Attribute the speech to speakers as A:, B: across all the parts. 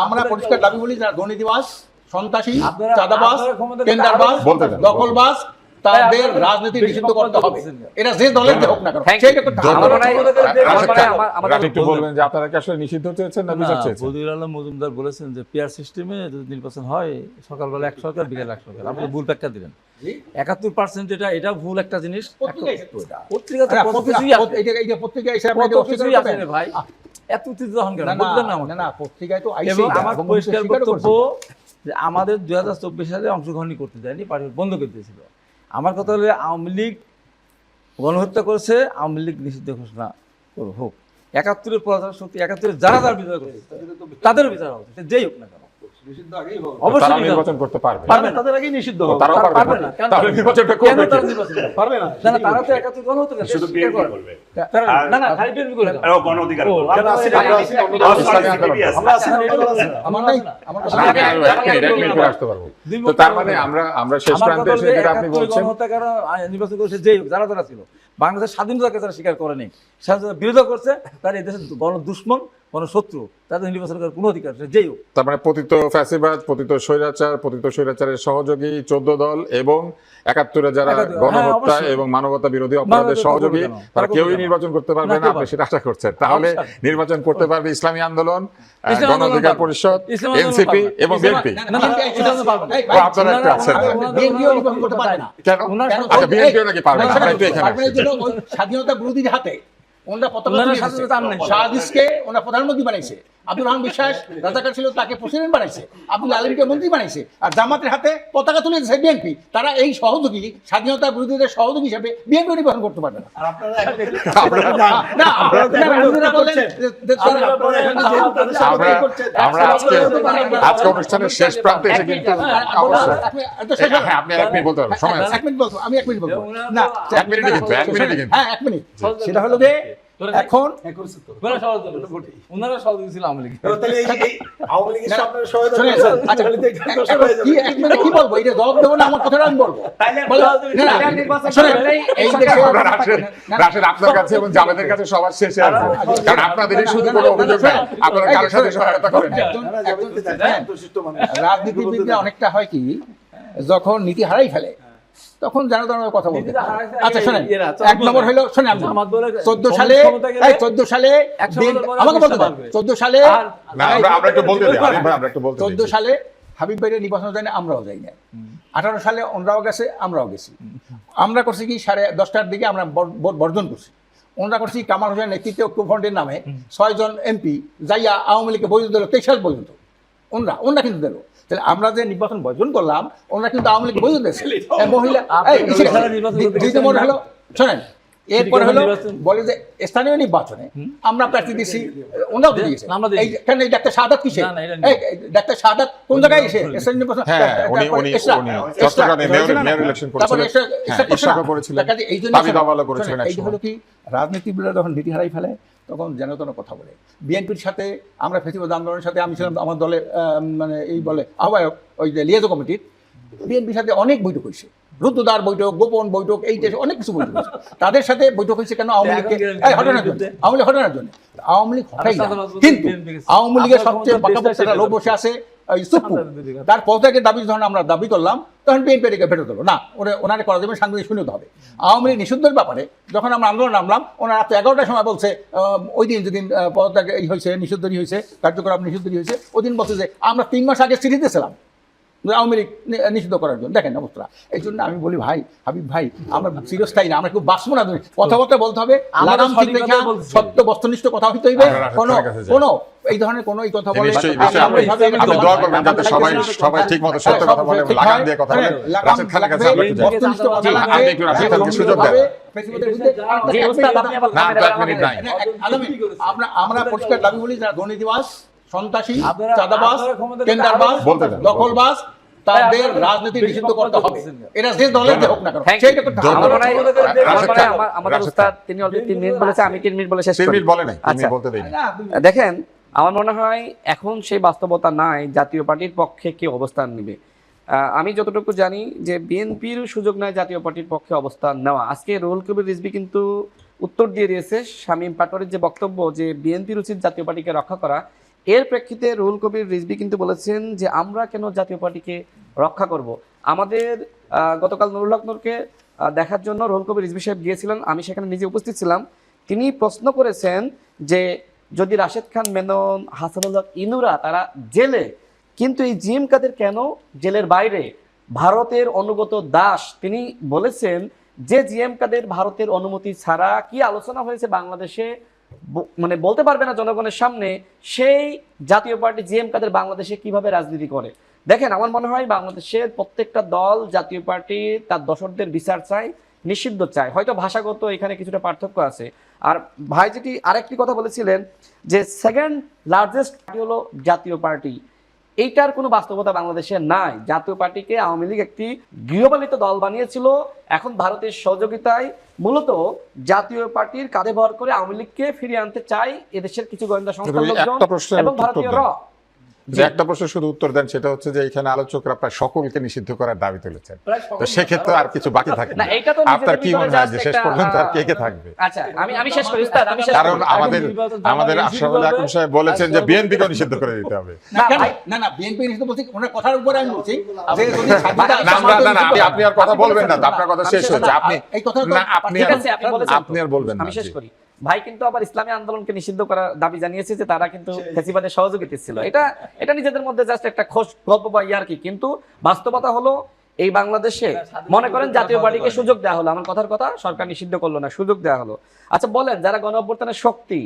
A: আমরা পরিষ্কার দাবি বলি যারা দুর্নীতিবাজ, সন্ত্রাসী, চাঁদাবাজ, টেন্ডারবাজ, দখলবাজ, তাদের রাজনীতি নিষিদ্ধ করতে হবে। এটা যে দলের হোক না কেন।
B: একটু বলবেন যে আপনারা কি আসলে নিষিদ্ধ চেয়েছেন না বিচার চেয়েছেন?
C: বদিউল আলম মজুমদার বলেছেন যে পিআর সিস্টেমে যদি নির্বাচন হয় সকালবেলা 100 সরকার বিকেল 100 সরকার। আপনি ভুল ব্যাখ্যা দিলেন। 71% এটা ভুল একটা জিনিস। পত্রিকাতে ভাই এত উত্তেজিত কেন বুঝলেন
A: না পত্রিকায় তো
C: এবং আমার পরিষ্কার বক্তব্য যে আমাদের 2024 সালে অংশগ্রহণই করতে যায়নি, পার্টি বন্ধ করে দিয়েছিল। আমার কথা হলো আওয়ামী লীগ গণহত্যা করেছে, আওয়ামী লীগ নিষিদ্ধ ঘোষণা হোক। 71-এর প্রধান শক্তি 71-এর যারা যারা বিচার করেছে তাদের বিচার হবে, যেই হোক না কেন।
B: অবশ্যই নির্বাচন করতে পারবে
A: না, তাদের আগেই নিষিদ্ধ হবে।
B: তারা পারবে না, তাহলে নির্বাচনটা করবে কে?
A: পারবে না।
C: না তারা তো 71 গণহত্যা করেছে,
D: শুধু বিএনপি করবে।
C: না না খালি বিএনপি করে
D: ও গণ অধিকার করবে।
A: আমরা আছি না, আমার নাই, আমার কাছে
B: এক মিনিট করে আসতে পারবো। তো তার মানে আমরা শেষ প্রান্তে এসে যেটা আপনি বলছেন
C: গণহত্যা কারণ নির্বাচন করেছে যেই হোক, যারা যারা ছিল বাংলাদেশের স্বাধীনতাকে যারা স্বীকার করেনি, স্বাধীনতা বিরোধ করছে, তারা এই দেশের গণ দুশ্মন, গণশত্রু, তাদের নির্বাচন করার কোনো অধিকার নেই, যেই হোক।
B: তার মানে পতিত ফ্যাসিবাদ, পতিত স্বৈরাচারের সহযোগী 14 দল এবং 71-এ যারা গণহত্যা এবং মানবতা বিরোধী অপরাধের সহযোগী, তারা কেউই নির্বাচন করতে পারবে না, আপনি সেটা আশা করছেন। তাহলে নির্বাচন করতে পারবে ইসলামী আন্দোলন, গণ অধিকার পরিষদ, এনসিপি এবং বিএনপি। আপনারা একটু আছেন কেন? আচ্ছা বিএনপিও নাকি পারবে না? আমরা একটু এখানে
A: স্বাধীনতা বিরোধীর হাতে ওনারা শাহজিজকে ওনারা প্রধানমন্ত্রী বানাইছে, আব্দুর রহমান বিশ্বাস রাজাকার ছিল তাকে প্রেসিডেন্ট বানাইছে, আব্দুল আলমকে মন্ত্রী বানাইছে, আর জামাতের হাতে পতাকা তুলে দিয়েছে বিএনপি। তারা এই সহযোগী স্বাধীনতা বিরোধীদের সহযোগী হিসেবে বিএনপি নির্বাচন করতে পারবে না।
B: আমরা আজকে অনুষ্ঠানের শেষ প্রান্তে এসে কিন্তু আপনি এক মিনিট বলতে পারবেন, সময় আছে।
A: আমি 1 মিনিট বলবো না,
B: 1 মিনিটই কিন্তু 1 মিনিটই কিন্তু।
A: হ্যাঁ 1 মিনিট। সেটা হলো যে এখন
C: ওনারা সহযোগী ছিল আওয়ামী লীগ।
A: কি বলবো? এটা জবাব দেবো না, আমার কথাটা আমি বলবো।
B: রাশেদ আপনার কাছে এবং জামাতের কাছে সবার শেষে আছে, কারণ আপনাদেরই শুধু কোনো অভিযোগ নাই, আপনারা কারোর সাথে সহায়তা করেন।
A: রাজনীতিবিদরা অনেকটা হয় কি, যখন নীতি হারাই ফেলে তখন জানা জানা কথা বলতে। আচ্ছা শোনেন, 1 নম্বর হলো শোনেন, 14 সালে আমাকে বলতে পারবে, 14 সালে
B: আমরা একটু বলতে দিই, আমরা একটু বলতে দিই।
A: 14 সালে হাবিব ভাইয়ের নির্বাচন যায় না, আমরাও যাই না। 18 সালে ওনরাও গেছে, আমরাও গেছি। আমরা করছি কি 10:30টার দিকে আমরা ভোট বর্জন করছি। ওনরা করছি কামাল হোসেন নেতৃত্বে ঐক্যফ্রন্টের নামে 6 জন এমপি যাইয়া আওয়ামী লীগকে বৈধ দিল 23 সাল পর্যন্ত। ওনরা কিন্তু দিল। তাহলে আমরা যে নির্বাচন বর্জন করলাম, ওনারা কিন্তু আওয়ামী লীগ বৈধ দিয়েছে। মহিলা হলো শোনেন, এরপরে হলো বলে যে স্থানীয় নির্বাচনে আমরা প্রার্থী দিচ্ছি, ওনারাও দিয়েছে। কেন এই ডাক্তার শাহাদাত কিসে? ডাক্তার শাহাদাত কোন জায়গায় এসে স্থানীয় নির্বাচন? এই হলো কি, রাজনীতিবিদরা যখন নীতি হারাই ফেলে তখন যেন তেন কথা বলে। বিএনপির সাথে আমরা ফেসিবাদ আন্দোলনের সাথে, আমি ছিলাম আমার দলে মানে এই বলে আহ্বায়ক ওই যে লিয়াজো কমিটির, বিএনপির সাথে অনেক বৈঠক হয়েছে, রুদ্ধদ্বার বৈঠক, গোপন বৈঠক, এই দেশে অনেক কিছু বৈঠক হয়েছে। তাদের সাথে বৈঠক হয়েছে কেন? আওয়ামী লীগকে হটানোর জন্য। হটানোর জন্য আওয়ামী লীগ হটাই না, কিন্তু আওয়ামী লীগের সবচেয়ে পাকাপোক্তরা লোক বসে আছে তার পদত্যাগের দাবি যখন আমরা দাবি করলাম, তখন বিএনপি রেখে ফেরত হলো না, ওনারা করা যাবে সাংবাদিক শুনতে হবে। আওয়ামী লীগ নিষিদ্ধের ব্যাপারে যখন আমরা আন্দোলন নামলাম, ওনারা রাত 11টার সময় বলছে, ওই দিন যেদিন পদত্যাগ হয়েছে, নিষিদ্ধই হয়েছে, কার্যকলাপ নিষিদ্ধই হয়েছে, ওই দিন বলছে যে আমরা 3 মাস আগে চিঠি দিয়েছিলাম আওয়ামী লীগ নিষিদ্ধ করার জন্য। দেখেন অবস্থা। এই জন্য আমি বলি ভাই, হাবিব ভাই, আমরা চিরস্থায়ী না, আমরা খুব বাঁচবো না। কথাবার্তা বলতে হবে, সত্য বস্তুনিষ্ঠ কথা হইতে হইবে। কোনো এই ধরনের কোনো এই কথা বলে
B: সবাই ঠিক মতো সত্য কথা বলে, লাগাম দিয়ে কথা বলে। রাশেদ খানের কাছে আমরা একটু সুযোগ দেব।
A: আমরা পরিষ্কার দাবি বলি যারা দুর্নীতিবাজ, সন্ত্রাসী, চাঁদাবাজ, টেন্ডারবাজ, দখলবাজ, তাদের রাজনীতি নিষিদ্ধ করতে হবে। এটা যে দলের হোক না কেন।
E: আমাদের উস্তাদ তিনি অলরেডি 3 মিনিট বলেছে, আমি 3 মিনিট বলে শেষ করি।
B: 3 মিনিট বলে নাই, আমি বলতে দেই না।
E: দেখেন, আমার মনে হয় এখন সেই বাস্তবতা নাই জাতীয় পার্টির পক্ষে কি অবস্থান নেবে। আমি যতটুকু জানি যে বিএনপির সুযোগ নয় জাতীয় পার্টির পক্ষে অবস্থান নেওয়া। আজকে রুহুল কবির রিজভী কিন্তু উত্তর দিয়ে দিয়েছে শামীম পাটোয়ারির যে বক্তব্য যে বিএনপির উচিত জাতীয় পার্টিকে রক্ষা করা, এর প্রেক্ষিতে রুহুল কবির রিজভী কিন্তু বলেছেন যে আমরা কেন জাতীয় পার্টিকে রক্ষা করব। আমাদের গতকাল নুরুল হক নূরকে দেখার জন্য রুহুল কবির রিজভী সাহেব গিয়েছিলেন, আমি সেখানে নিজে উপস্থিত ছিলাম। তিনি প্রশ্ন করেছেন যে যদি রাশেদ খান মেনন, হাসানুল হক ইনুরা তারা জেলে, কিন্তু এই জিএম কাদের কেন জেলের বাইরে? ভারতের অনুগত দাস। তিনি বলেছেন যে জিএম কাদের ভারতের অনুমতি ছাড়া কি আলোচনা হয়েছে বাংলাদেশে মানে বলতে পারবে না জনগণের সামনে, সেই জাতীয় পার্টি জিএম কাদের বাংলাদেশে কিভাবে রাজনীতি করে। দেখেন, আমার মনে হয় বাংলাদেশের প্রত্যেকটা দল জাতীয় পার্টি তার দশকদের বিচার চায়, নিষিদ্ধ চায়। হয়তো ভাষাগত এখানে কিছুটা পার্থক্য আছে। আর ভাই যেটি আরেকটি কথা বলেছিলেন যে সেকেন্ড লার্জেস্ট পার্টি হলো জাতীয় পার্টি, এইটার কোনো বাস্তবতা বাংলাদেশে নাই। জাতীয় পার্টিকে আওয়ামী লীগ একটি গৃহপালিত দল বানিয়েছিল। এখন ভারতের সহযোগিতায় মূলত জাতীয় পার্টির কাঁধে ভর করে আওয়ামী লীগকে ফিরিয়ে আনতে চাই এদেশের কিছু গোয়েন্দা সংস্থার লোকজন এবং ভারতীয় র।
B: যে একটা প্রশ্নের শুধু উত্তর দেন, সেটা হচ্ছে যে এখানে আলোচকরা প্রায় সকলকে নিষিদ্ধ করার দাবি তুলেছেন, তো সেক্ষেত্রে আর কিছু বাকি থাকে না। আপনার কি মনে হয় যে শেষ পর্যন্ত আর কে কে থাকবে?
E: আচ্ছা, আমি শেষ করি উস্তাদ, আমি শেষ করি।
B: কারণ আমাদের আশরাফুল হাকিম সাহেব বলেছেন যে বিএনপিকে নিষিদ্ধ করে দিতে হবে।
A: না বিএনপি নিষিদ্ধ বলছি, ওনার কথার উপরে আমি বলছি যে যদি
B: আপনি আর কথা বলবেন না, আপনার কথা শেষ হয়েছে। আপনি
A: এই কথা
B: আপনি আর বলবেন না।
E: আমি শেষ করি। ভাই কিন্তু আবার ইসলামী আন্দোলনকে নিষিদ্ধ করার দাবি জানিয়েছে যে তারা কিন্তু ফ্যাসিবাদের সহযোগিতা ছিল। এটা নিজেদের মধ্যে জাস্ট একটা খোশ গল্প বা ইয়ার্কি, কিন্তু বাস্তবতা হলো এই বাংলাদেশে মনে করেন জাতীয় পার্টিকে সুযোগ দেওয়া হলো, আমার কথার কথা, সরকার নিষিদ্ধ করলো না, সুযোগ দেওয়া হলো। আচ্ছা বলেন, যারা গণ অভ্যুত্থানের শক্তি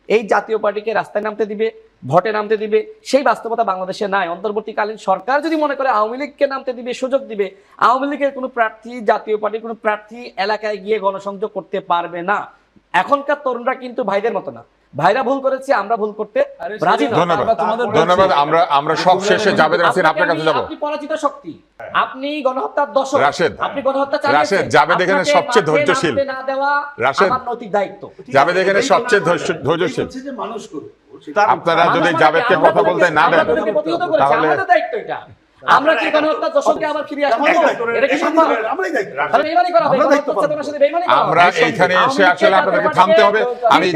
E: এই জাতীয় পার্টিকে রাস্তায় নামতে দিবে, ভোটে নামতে দিবে, সেই বাস্তবতা বাংলাদেশে নাই। অন্তর্বর্তীকালীন সরকার যদি মনে করে আওয়ামী লীগকে নামতে দিবে, সুযোগ দিবে, আওয়ামী লীগের কোনো প্রার্থী, জাতীয় পার্টির কোনো প্রার্থী এলাকায় গিয়ে গণসংযোগ করতে পারবে না। এখনকার তরুণরা কিন্তু ভাইদের মতো না। ভাইরা ভুল করেছে, আমরা ভুল করতে রাজি না।
B: ধন্যবাদ। আমরা সব শেষে জাবেদ রাসিন আপনার কাছে যাব।
E: আপনি পরাজিত শক্তি, আপনি গণহত্যার দশক,
B: রাশেদ,
E: আপনি গণহত্যা চালিয়েছেন।
B: রাশেদ, জাবেদ এখানে সবচেয়ে ধৈর্যশীল।
E: না দেওয়া
B: রাশেদ,
E: আমার নৈতিক দায়িত্ব।
B: জাবেদ এখানে সবচেয়ে ধৈর্যশীল। আপনারা যদি জাবেদকে কথা বলতে না দেন তাহলে
E: আমাদের দায়িত্ব এটা। আমরা কি গণহত্যার দশকে আবার ফিরে আসবো? এটা কি সম্ভব? আমরা এইখানে এসে আসলে আপনাদেরকে থামতে হবে। আমি